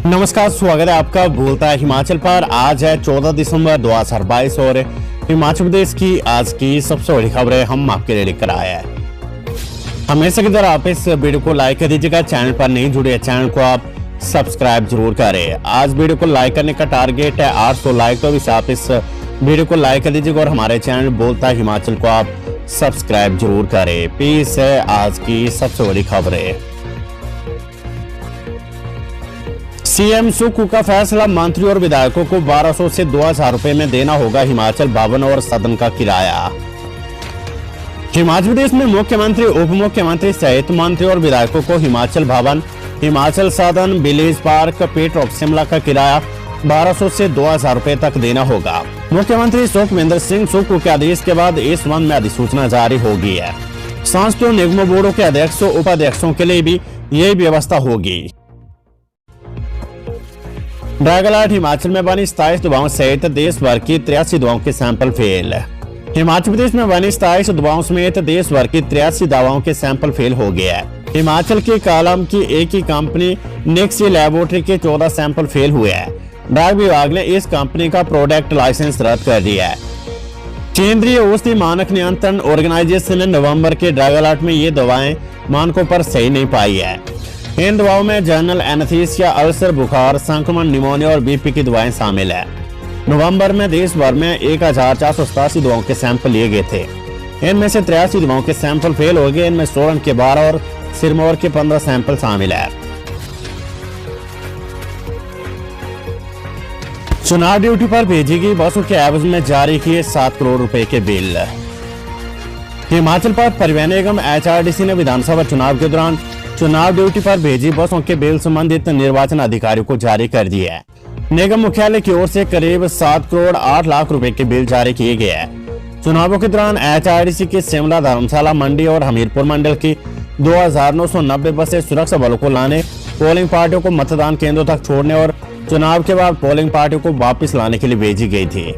नमस्कार, स्वागत है आपका बोलता है हिमाचल पर। आज है 14 दिसंबर 2022 और हिमाचल प्रदेश की आज की सबसे बड़ी खबरें हम आपके लिए लेकर आए हैं। हमेशा की तरह आप इस वीडियो को लाइक कर दीजिएगा। चैनल पर नहीं जुड़े चैनल को आप सब्सक्राइब जरूर करें। आज वीडियो को लाइक करने का टारगेट है 800 लाइक, तो इस आप इस वीडियो को लाइक कर दीजिएगा और हमारे चैनल बोलता है हिमाचल को आप सब्सक्राइब जरूर करें। पेश है आज की सबसे बड़ी खबरें। सीएम सुक्खू का फैसला, मंत्री और विधायकों को 1200 से 2000 रुपए में देना होगा हिमाचल भवन और सदन का किराया। हिमाचल प्रदेश में मुख्यमंत्री, उप मुख्यमंत्री सहित मंत्री और विधायकों को हिमाचल भवन, हिमाचल सदन, village park, pet of Shimla का किराया 1200 से 2000 रुपए तक देना होगा। मुख्यमंत्री सुखविंदर सिंह सुक्खू के आदेश के बाद इस संबंध में अधिसूचना जारी हो गई है। सांसदों, निगमों, बोर्डों के अध्यक्षों, उपाध्यक्षों के लिए भी यही व्यवस्था होगी। ड्रैगन हिमाचल में बनी 27 दवाओं सहित देश भर की 83 दवाओं के सैंपल फेल। हिमाचल प्रदेश में बनी 27 दवाओं समेत देश भर की 83 दवाओं के सैंपल फेल हो गए हैं। हिमाचल के कालम की एक ही कंपनी नेक्सी लैबोरेटरी के 14 सैंपल फेल हुए हैं। ड्रग विभाग ने इस कंपनी का प्रोडक्ट लाइसेंस रद्द कर दिया है। केंद्रीय औषधि मानक नियंत्रण ऑर्गेनाइजेशन ने नवंबर के ड्रग अलर्ट में ये दवाएं मानकों पर सही नहीं पाई है। इन दवाओं में जनरल एनेस्थीसिया, अल्सर, बुखार, संक्रमण, निमोनिया और बीपी की दवाएं शामिल है। नवंबर में देश भर में 1487 दवाओं के सैंपल लिए गए थे। इनमें से 83 दवाओं के सैंपल फेल हो गए। इनमें सोलन के 12 और सिरमौर के 15 सैंपल शामिल है। चुनाव ड्यूटी पर भेजी गई बसों के एवज में जारी किए 7 करोड़ रुपए के बिल। हिमाचल पर परिवहन निगम HRDC ने विधानसभा चुनाव के दौरान चुनाव ड्यूटी पर भेजी बसों के बिल संबंधित निर्वाचन अधिकारियों को जारी कर दिए है। निगम मुख्यालय की ओर से करीब 7 करोड़ 8 लाख रुपए के बिल जारी किए गए हैं। चुनावों के दौरान HRDC की शिमला, धर्मशाला, मंडी और हमीरपुर मंडल की 2990 बसें सुरक्षा बलों को लाने, पोलिंग पार्टियों को मतदान केंद्रों तक छोड़ने और चुनाव के बाद पोलिंग पार्टियों को वापस लाने के लिए भेजी गई थी।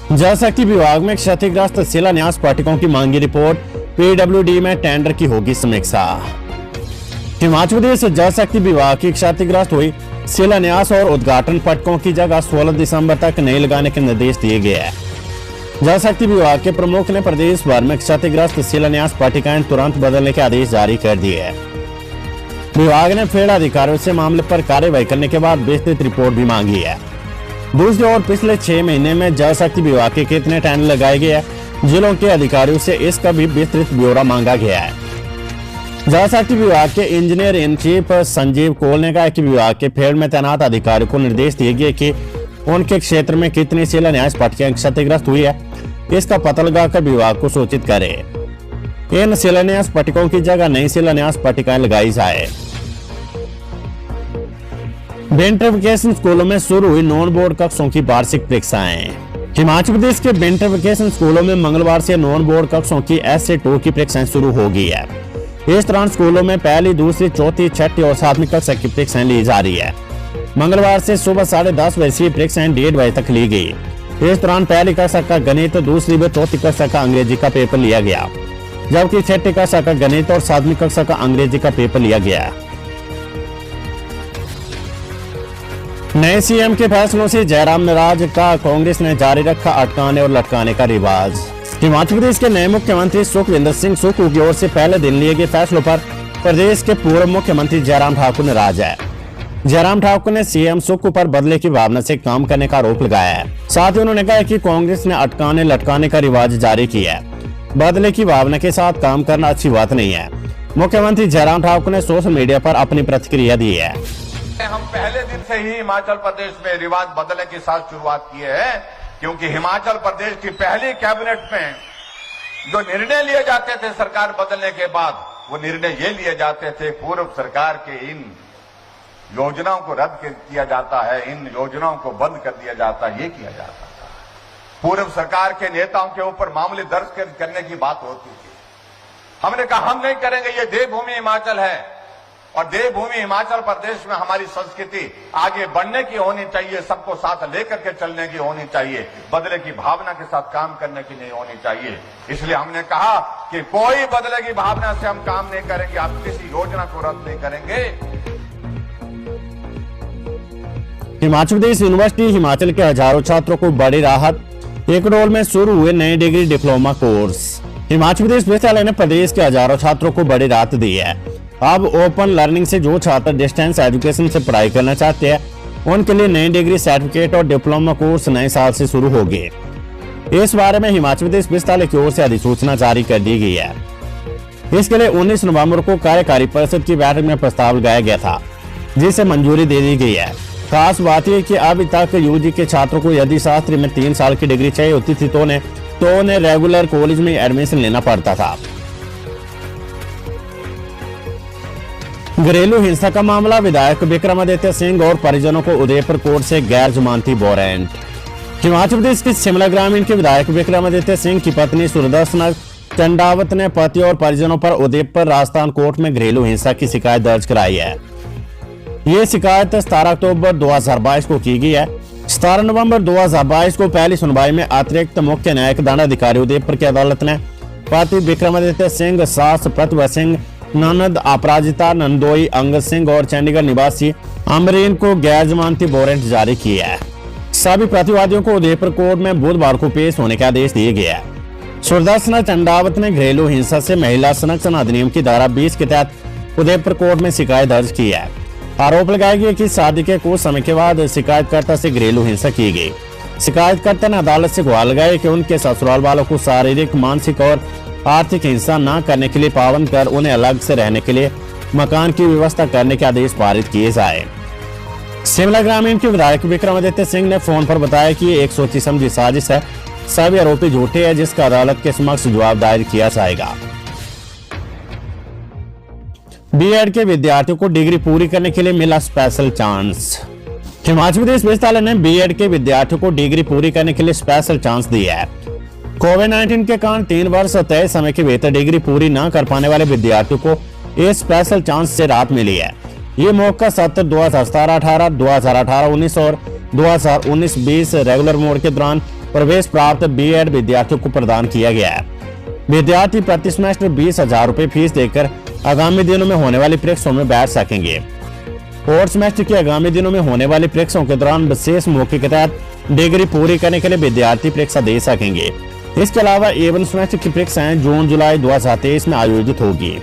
जल शक्ति विभाग में क्षतिग्रस्त शिलान्यास पट्टिकों की मांगी रिपोर्ट, PWD में टेंडर की होगी समीक्षा। हिमाचल प्रदेश जल शक्ति विभाग की क्षतिग्रस्त हुई शिलान्यास और उद्घाटन पट्टिकों की जगह 16 दिसंबर तक नहीं लगाने के निर्देश दिए गए हैं। जल शक्ति विभाग के प्रमुख ने प्रदेश भर में क्षतिग्रस्त शिलान्यास पट्टिकाएं तुरंत बदलने के आदेश जारी कर दिए हैं। विभाग ने फील्ड अधिकारियों से मामले पर कार्रवाई करने के बाद विस्तृत रिपोर्ट भी मांगी है। दूसरी ओर पिछले 6 महीने में जल शक्ति विभाग के कितने टेंडर लगाए गए हैं, जिलों के अधिकारियों से इसका भी विस्तृत ब्यौरा मांगा गया है। जल शक्ति विभाग के engineer in chief Sanjeev Kaul ने कहा कि विभाग के फील्ड में तैनात अधिकारियों को निर्देश दिए गए कि उनके क्षेत्र में कितनी शिलान्यास पट्टिकाएं क्षतिग्रस्त हुई है, इसका पता लगाकर विभाग को सूचित करे। इन शिलान्यास पट्टिकों की जगह नई शिलान्यास पट्टिकाएं लगाई जाए। विंटर वेकेशन स्कूलों में शुरू हुई नॉन बोर्ड कक्षों की वार्षिक परीक्षाएं। हिमाचल प्रदेश के विंटर वेकेशन स्कूलों में मंगलवार से नॉन बोर्ड कक्षों की S2 की परीक्षाएं शुरू हो गई है। इस दौरान स्कूलों में पहली, दूसरी, चौथी, छठी और 7वीं कक्षा की परीक्षाएं ली जा रही है। मंगलवार से सुबह 10:30 बजे से परीक्षाएं 1:30 बजे तक ली गई। इस दौरान पहली कक्षा का गणित, दूसरी व चौथी कक्षा का अंग्रेजी का पेपर लिया गया, जबकि छठी कक्षा का गणित और 7वीं कक्षा का अंग्रेजी का पेपर लिया गया। नए सीएम के फैसलों से जयराम नाराज का, कांग्रेस ने जारी रखा अटकाने और लटकाने का रिवाज। हिमाचल प्रदेश के नए मुख्यमंत्री सुखविंदर सिंह सुक्खू की ओर से पहले दिन लिए गए फैसलों पर प्रदेश के पूर्व मुख्यमंत्री जयराम ठाकुर नाराज है। जयराम ठाकुर ने सीएम सुक्खू पर बदले की भावना से काम करने का आरोप लगाया है। साथ ही उन्होंने कहा कि कांग्रेस ने अटकाने लटकाने का रिवाज जारी किया है। बदले की भावना के साथ काम करना अच्छी बात नहीं है। मुख्यमंत्री जयराम ठाकुर ने सोशल मीडिया पर अपनी प्रतिक्रिया दी है। हम पहले दिन से ही हिमाचल प्रदेश में रिवाज बदलने के साथ शुरुआत की है, क्योंकि हिमाचल प्रदेश की पहली कैबिनेट में जो निर्णय लिए जाते थे सरकार बदलने के बाद, वो निर्णय ये लिए जाते थे पूर्व सरकार के इन योजनाओं को रद्द किया जाता है, इन योजनाओं को बंद कर दिया जाता है, ये किया जाता था। पूर्व सरकार के नेताओं के ऊपर मामले दर्ज करने की बात होती थी। हमने कहा हम नहीं करेंगे, ये देवभूमि हिमाचल है और देवभूमि हिमाचल प्रदेश में हमारी संस्कृति आगे बढ़ने की होनी चाहिए, सबको साथ लेकर के चलने की होनी चाहिए, बदले की भावना के साथ काम करने की नहीं होनी चाहिए। इसलिए हमने कहा कि कोई बदले की भावना से हम काम नहीं करेंगे, आप किसी योजना को रद्द नहीं करेंगे। हिमाचल प्रदेश यूनिवर्सिटी हिमाचल के हजारों छात्रों को बड़ी राहत, एक रोल में शुरू हुए नए degree diploma course. Himachal Pradesh विश्वविद्यालय ने प्रदेश के हजारों छात्रों को बड़ी राहत दी है। अब ओपन लर्निंग से जो छात्र डिस्टेंस एजुकेशन से पढ़ाई करना चाहते हैं उनके लिए नई डिग्री सर्टिफिकेट और डिप्लोमा कोर्स नए साल से शुरू होंगे। इस बारे में हिमाचल प्रदेश विश्वविद्यालय की ओर से अधिसूचना जारी कर दी गई है। इसके लिए 19 नवंबर को कार्यकारी परिषद की बैठक में प्रस्ताव लगाया गया था, जिसे मंजूरी दे दी गई है। खास बात यह कि अभी तक यूजी के छात्रों को यदि शास्त्री में 3 साल की डिग्री चाहिए होती थी तो उन्हें रेगुलर कॉलेज में एडमिशन लेना पड़ता था। घरेलू हिंसा का मामला, विधायक विक्रमादित्य सिंह और परिजनों को उदयपुर कोर्ट से गैर जमानती वारंट। हिमाचल प्रदेश के शिमला ग्रामीण के विधायक विक्रमादित्य सिंह की पत्नी सुरदर्शन चंडावत ने पति और परिजनों पर उदयपुर राजस्थान कोर्ट में घरेलू हिंसा की शिकायत दर्ज कराई है। ये शिकायत 17 अक्टूबर 2022 को की गई है। 17 नवंबर 2022 को पहली सुनवाई में अतिरिक्त मुख्य न्यायिक दंडाधिकारी उदयपुर की अदालत ने पति विक्रमादित्य सिंह, सास प्रतिभा सिंह, ननद अपराजिता, नंदोई अंगद सिंह और चंडीगढ़ निवासी अमरीन को गैर जमानती वारंट जारी किया है। सभी प्रतिवादियों को उदयपुर कोर्ट में बुधवार को पेश होने का आदेश दिए गया है। सुरदर्शन चंडावत ने घरेलू हिंसा से महिला संरक्षण अधिनियम की धारा 20 के तहत उदयपुर कोर्ट में शिकायत दर्ज की है। आरोप लगाया गया कि शादी के कुछ समय के बाद शिकायतकर्ता से घरेलू हिंसा की गई। शिकायतकर्ता ने अदालत से गुहार लगाई कि उनके ससुराल वालों को शारीरिक, मानसिक और आर्थिक हिंसा न करने के लिए पाबंद कर उन्हें अलग से रहने के लिए मकान की व्यवस्था करने के आदेश पारित किए जाए। शिमला ग्रामीण के विधायक विक्रमादित्य सिंह ने फोन पर बताया कि ये एक सोची समझी साजिश है, सभी आरोपी झूठे हैं, जिसका अदालत के समक्ष जवाब दायर किया जाएगा। बीएड के विद्यार्थियों को डिग्री पूरी करने के लिए मिला स्पेशल चांस। हिमाचल प्रदेश विश्वविद्यालय ने बीएड के विद्यार्थियों को डिग्री पूरी करने के लिए स्पेशल चांस दिया है। कोविड-19 के कारण 3 वर्ष तय समय के भीतर डिग्री पूरी न कर पाने वाले विद्यार्थियों को इस स्पेशल चांस से राहत मिली है। ये मौका सत्र 2017-18, 2018-19 और 2019-20 रेगुलर मोड के दौरान प्रवेश प्राप्त बीएड विद्यार्थियों को प्रदान किया गया है। विद्यार्थी प्रति सेमेस्टर 20,000 रुपए फीस देकर आगामी दिनों में होने वाली परीक्षाओं में बैठ सकेंगे। फोर्थ सेमेस्टर की आगामी दिनों में होने वाली परीक्षाओं के दौरान विशेष मौके के तहत डिग्री पूरी करने के लिए विद्यार्थी परीक्षा दे सकेंगे। इसके अलावा एवन सेमेस्टर की परीक्षाएं जून-जुलाई 2023 में आयोजित होगी।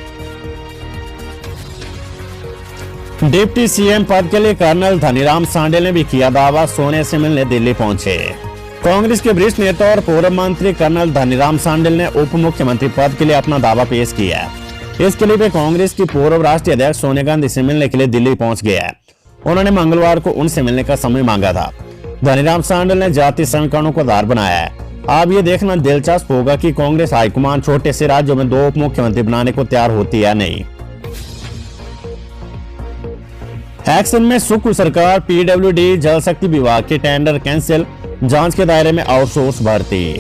डिप्टी सीएम पद के लिए कर्नल धनीराम सांडेल ने भी किया दावा, सोनिया से मिलने दिल्ली पहुंचे। कांग्रेस के वरिष्ठ नेता और पूर्व मंत्री कर्नल धनीराम सांडेल ने उप मुख्यमंत्री पद के लिए अपना दावा पेश किया है। इसके लिए वे कांग्रेस की पूर्व राष्ट्रीय अध्यक्ष सोनिया गांधी से मिलने के लिए दिल्ली पहुंच गए हैं। उन्होंने मंगलवार को उनसे मिलने का समय मांगा था। धनीराम सांडेल ने जातीय समीकरणों को आधार बनाया है। अब ये देखना दिलचस्प होगा कि कांग्रेस हाईकमान छोटे से राज्यों में 2 उप मुख्यमंत्री बनाने को तैयार होती है या नहीं। एक्शन में सुख सरकार, पीडब्ल्यूडी जल शक्ति विभाग के टेंडर कैंसिल, जांच के दायरे में आउटसोर्स भर्ती।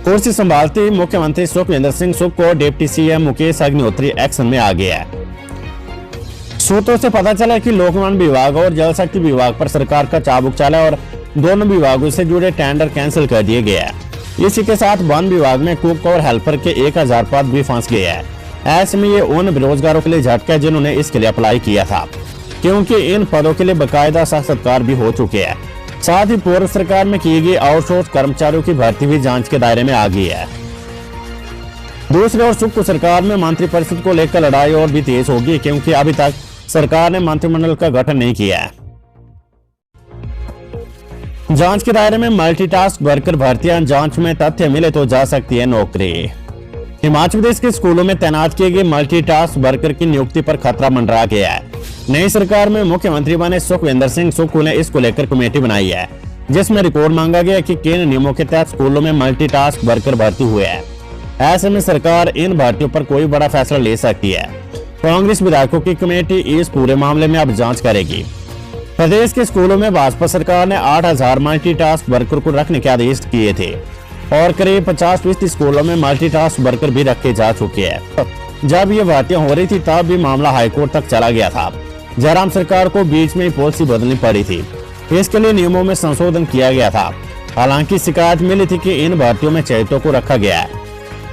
कुर्सी संभालते मुख्यमंत्री सुखविंदर सिंह सुख को deputy CM Mukesh Agnihotri action में आ गया है। सूत्रों से पता चला कि लोक निर्माण विभाग और जल शक्ति विभाग पर सरकार का चाबुक चला और दोनों विभागों से जुड़े टेंडर कैंसिल कर दिए गए हैं। इसी के साथ वन विभाग में कुक और हेल्पर के 1000 पद भी फंस गए हैं। ऐसे में ये उन बेरोजगारों के लिए झटका जिन्होंने इसके लिए अप्लाई किया था, क्योंकि इन पदों के लिए बकायदा साक्षात्कार भी हो चुके हैं। साथ ही पूर्व सरकार में की गई आउटसोर्स कर्मचारियों की भर्ती भी जांच के दायरे में आ गई है। दूसरी ओर सुख सरकार में मंत्रिपरिषद को लेकर लड़ाई और भी तेज होगी, क्योंकि अभी तक सरकार ने मंत्रिमंडल का गठन नहीं किया है। जांच के दायरे में मल्टीटास्क वर्कर भर्तियां, जांच में तथ्य मिले तो जा सकती है नौकरी। हिमाचल प्रदेश के स्कूलों में तैनात किए गए मल्टीटास्क वर्कर की नियुक्ति पर खतरा मंडरा गया है। नई सरकार में मुख्यमंत्री बने सुखविंदर सिंह सुक्खू ने इसको लेकर कमेटी बनाई है, जिसमें रिपोर्ट मांगा गया कि किन नियमों के तहत स्कूलों में मल्टीटास्क वर्कर भर्ती हुए हैं। ऐसे में सरकार इन भर्तियों पर कोई बड़ा फैसला ले सकती है। कांग्रेस विधायकों की कमेटी इस पूरे मामले में अब जांच करेगी। प्रदेश के स्कूलों में भाजपा सरकार ने 8000 मल्टीटास्क वर्कर को रखने के आदेश किए थे और करीब 50% स्कूलों में मल्टीटास्क वर्कर भी रखे जा चुके हैं। जब ये भर्तियां हो रही थी तब भी मामला हाईकोर्ट तक चला गया था। जयराम सरकार को बीच में ही पॉलिसी बदलनी पड़ी थी। इसके लिए नियमों में संशोधन किया गया था। हालांकि शिकायत मिली थी कि इन भर्तियों में चयनितों को रखा गया है,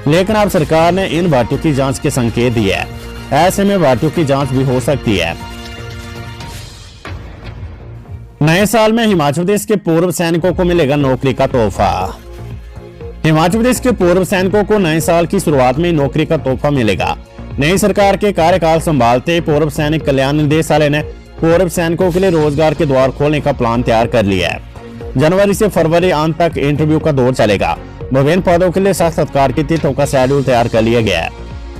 लेकिन अब सरकार ने इन भर्तियों की जांच के संकेत दिए हैं। ऐसे में भर्तियों की जांच भी हो सकती है। नए साल में हिमाचल प्रदेश के पूर्व सैनिकों को मिलेगा नौकरी का तोहफा। हिमाचल प्रदेश के पूर्व सैनिकों को नए साल की शुरुआत में नौकरी का तोहफा मिलेगा। नई सरकार के कार्यकाल संभालते पूर्व सैनिक कल्याण निदेशालय ने पूर्व सैनिकों के लिए रोजगार के द्वार खोलने का प्लान तैयार कर लिया है। जनवरी से फरवरी अंत तक इंटरव्यू का दौर चलेगा। विभिन्न पदों के लिए साक्षात्कार की तिथियों का शेड्यूल तैयार कर लिया गया है।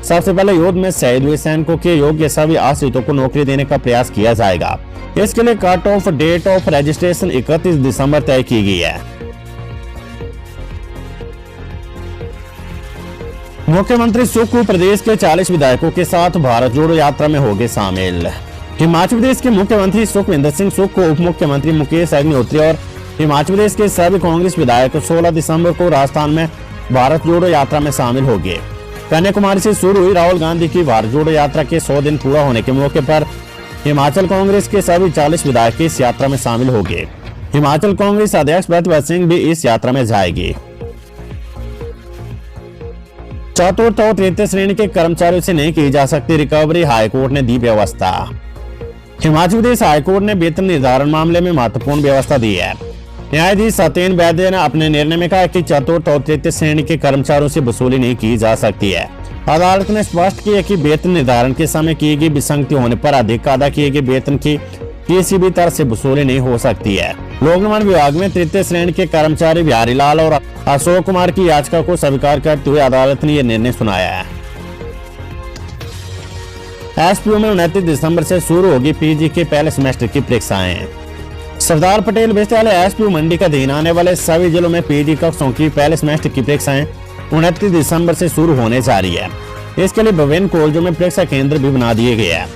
सबसे पहले युद्ध में शहीद हुए सैनिकों के योग्य सभी आश्रितों को नौकरी देने का प्रयास किया जाएगा। इसके लिए cut off date of registration 31 दिसंबर तय की गई है। मुख्यमंत्री सुक्खू प्रदेश के 40 विधायकों के साथ भारत जोड़ो यात्रा में होंगे शामिल। हिमाचल प्रदेश के मुख्यमंत्री सुखविंदर सिंह सुक्खू, उप मुख्यमंत्री मुकेश अग्निहोत्री और हिमाचल प्रदेश के सभी कांग्रेस विधायक 16 दिसंबर को राजस्थान में भारत जोड़ो यात्रा में शामिल होंगे। कन्याकुमारी से शुरू हुई राहुल गांधी की भारत जोड़ो यात्रा के 100 दिन पूरा होने के मौके पर हिमाचल कांग्रेस के सभी 40 विधायक इस यात्रा में शामिल होंगे। हिमाचल कांग्रेस अध्यक्ष प्रतिभा सिंह भी इस यात्रा में जाएगी। चतुर्थ और तृतीय श्रेणी के कर्मचारियों से नहीं की जा सकती रिकवरी, हाईकोर्ट ने दी व्यवस्था। हिमाचल प्रदेश हाईकोर्ट ने वेतन निर्धारण मामले में महत्वपूर्ण व्यवस्था दी है। न्यायाधीश सत्येन वैद्य ने अपने निर्णय में कहा कि चतुर्थ और तृतीय श्रेणी के कर्मचारियों से वसूली नहीं की जा सकती है। अदालत ने स्पष्ट किया कि वेतन निर्धारण के समय की गई विसंगति होने पर अधिक अदा किए गए वेतन की किसी भी तरह से वसूली नहीं हो सकती है। लोक निर्माण विभाग में तृतीय श्रेणी के कर्मचारी बिहारी लाल और अशोक कुमार की याचिका को स्वीकार करते हुए अदालत ने यह निर्णय सुनाया है। एसपीयू में 29 दिसंबर से शुरू होगी पीजी के पहले सेमेस्टर की परीक्षाएं। सरदार पटेल विश्वविद्यालय एसपीयू मंडी का अधीन आने वाले सभी जिलों में पीजी कक्षों की पहले सेमेस्टर की परीक्षाएं 29 दिसंबर से शुरू होने जा रही है। इसके लिए विभिन्न कॉलेजों में परीक्षा केंद्र भी बना दिए गए हैं।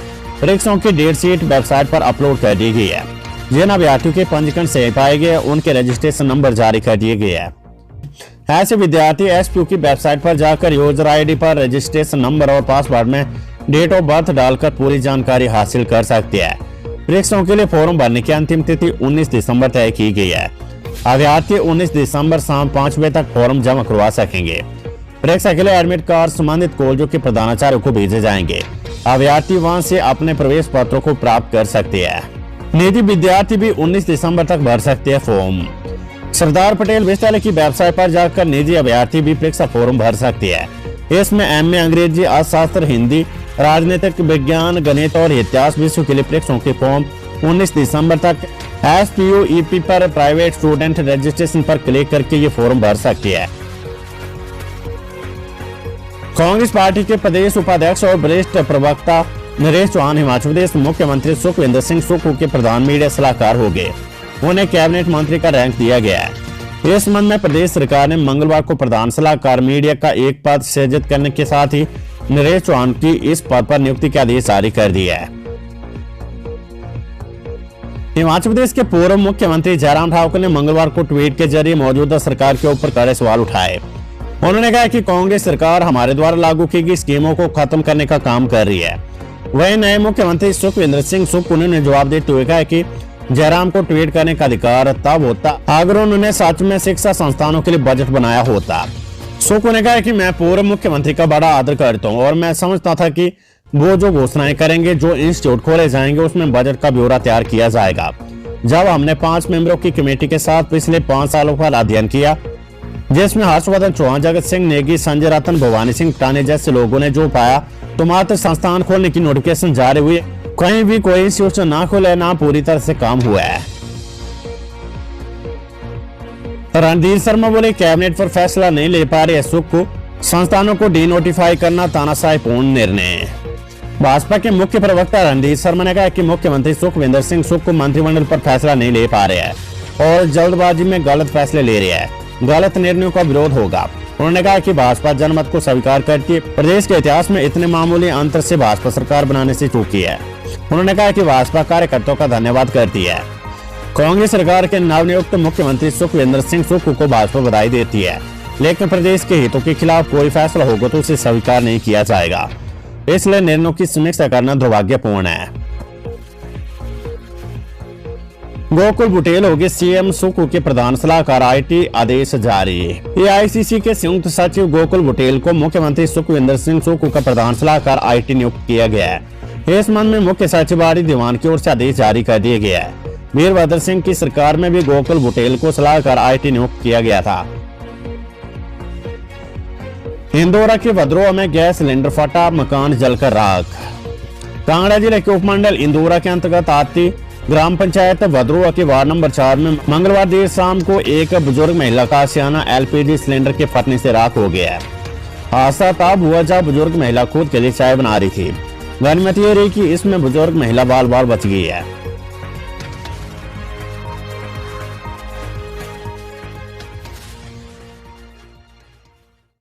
परीक्षाओं की डेट शीट वेबसाइट पर अपलोड कर दी गई है। जिन अभ्यर्थियों के पंजीकरण सही पाए गए उनके रजिस्ट्रेशन नंबर जारी कर दिए गए हैं। ऐसे विद्यार्थी एसपीयू की वेबसाइट पर जाकर यूजर आईडी पर रजिस्ट्रेशन नंबर और पासवर्ड में डेट ऑफ बर्थ डालकर पूरी जानकारी हासिल कर सकते हैं। परीक्षाओं के लिए फॉर्म भरने की अंतिम तिथि 19 दिसंबर तय की गई है। अभ्यर्थी 19 दिसंबर शाम 5 बजे तक फॉर्म जमा करवा सकेंगे। परीक्षा के लिए एडमिट कार्ड संबंधित कॉलेजों के प्रधानाचार्य को भेजे जाएंगे। अभ्यर्थी वहां से अपने प्रवेश पत्रों को प्राप्त कर सकते हैं। निजी विद्यार्थी भी 19 दिसंबर तक भर सकते हैं फॉर्म। सरदार पटेल विश्वविद्यालय की वेबसाइट पर जाकर निजी अभ्यर्थी भी परीक्षा फॉर्म भर सकते हैं। इसमें एमए अंग्रेजी, अर्थशास्त्र, हिंदी, राजनीतिक विज्ञान, गणित और इतिहास विषयों के लिए परीक्षाओं के फॉर्म 19 दिसंबर तक एसपीयू ईपी पर प्राइवेट स्टूडेंट रजिस्ट्रेशन पर क्लिक करके ये फॉर्म भर सकते हैं। कांग्रेस पार्टी के प्रदेश उपाध्यक्ष और वरिष्ठ प्रवक्ता नरेश चौहान हिमाचल प्रदेश मुख्यमंत्री सुखविंदर सिंह सुक्खू के प्रधान मीडिया सलाहकार हो गए। उन्हें कैबिनेट मंत्री का रैंक दिया गया है। इस संबंध में प्रदेश सरकार ने मंगलवार को प्रधान सलाहकार मीडिया का एक पद सृजित करने के साथ ही नरेश चौहान की इस पद पर नियुक्ति के आदेश जारी कर दिया है। हिमाचल प्रदेश के पूर्व मुख्यमंत्री जयराम ठाकुर ने मंगलवार को ट्वीट के जरिए मौजूदा सरकार के ऊपर कड़े सवाल उठाए। उन्होंने कहा कि कांग्रेस सरकार हमारे द्वारा लागू की गई स्कीमों को खत्म करने का काम कर रही है। वहीं नए मुख्यमंत्री सुखविंदर सिंह सुक्खू ने जवाब देते हुए कहा कि जयराम को ट्वीट करने का अधिकार तब होता अगर उन्होंने सच में शिक्षा संस्थानों के लिए बजट बनाया होता। सुक्खू ने कहा कि मैं पूर्व मुख्यमंत्री का बड़ा आदर करता हूं और मैं समझता था कि वो जो घोषणाएं करेंगे, जो इंस्टीट्यूट खोले जाएंगे, उसमें बजट का ब्यौरा तैयार किया जाएगा। जब हमने 5 मेंबरों की कमेटी के साथ पिछले 5 सालों पर अध्ययन किया, जिसमें हर्षवर्धन चौहान, जगत सिंह नेगी, संजय रतन, भवानी सिंह टाने जैसे लोगों ने जो पाया तो मात्र संस्थान खोलने की नोटिफिकेशन जारी हुई, कहीं भी कोई इंस्टीट्यूशन ना खोले, ना पूरी तरह से काम हुआ है। रणधीर शर्मा बोले कैबिनेट पर फैसला नहीं ले पा रहे सुक्खू, संस्थानों को डी नोटिफाई करना तानाशाहीपूर्ण निर्णय। भाजपा के मुख्य प्रवक्ता रणधीर शर्मा ने कहा कि मुख्यमंत्री सुखविंदर सिंह सुक्खू मंत्रिमंडल पर फैसला नहीं ले पा रहे हैं और जल्दबाजी में गलत फैसले ले रहे हैं। गलत निर्णयों का विरोध होगा। उन्होंने कहा कि भाजपा जनमत को स्वीकार करती है। प्रदेश के इतिहास में इतने मामूली अंतर से भाजपा सरकार बनाने से चूकी है। उन्होंने कहा कि भाजपा कार्यकर्ताओं का धन्यवाद करती है। कांग्रेस सरकार के नवनियुक्त मुख्यमंत्री सुखविंदर सिंह सुक्खू को भाजपा बधाई देती है, लेकिन प्रदेश के हितों के खिलाफ कोई फैसला होगा तो उसे स्वीकार नहीं किया जाएगा। इसलिए निर्णयों की समीक्षा करना दुर्भाग्यपूर्ण है। गोकुल बुटेल होगी सीएम सुकू के प्रधान सलाहकार, आईटी आदेश जारी। एआईसीसी के संयुक्त सचिव गोकुल बुटेल को मुख्यमंत्री सुखविंदर सिंह सुक्खू का प्रधान सलाहकार आईटी नियुक्त किया गया है। इस संबंध में मुख्य सचिव आर डी दीवान की ओर से आदेश जारी कर दिया गया है। वीरभद्र सिंह की सरकार में भी गोकुल बुटेल को सलाहकार आईटी नियुक्त किया गया था। इंदौरा के भद्रोह में गैस सिलेंडर फटा, मकान जलकर राख। कांगड़ा जिले के उपमंडल इंदौरा के अंतर्गत आती ग्राम पंचायत भद्रोह के वार्ड नंबर 4 में मंगलवार देर शाम को एक बुजुर्ग महिला का आशियाना एलपीजी सिलेंडर के फटने से राख हो गया। हादसा तब हुआ जब बुजुर्ग महिला खुद के लिए चाय बना रही थी। गनीमत ये रही कि इसमें बुजुर्ग महिला बाल बाल बच गई है।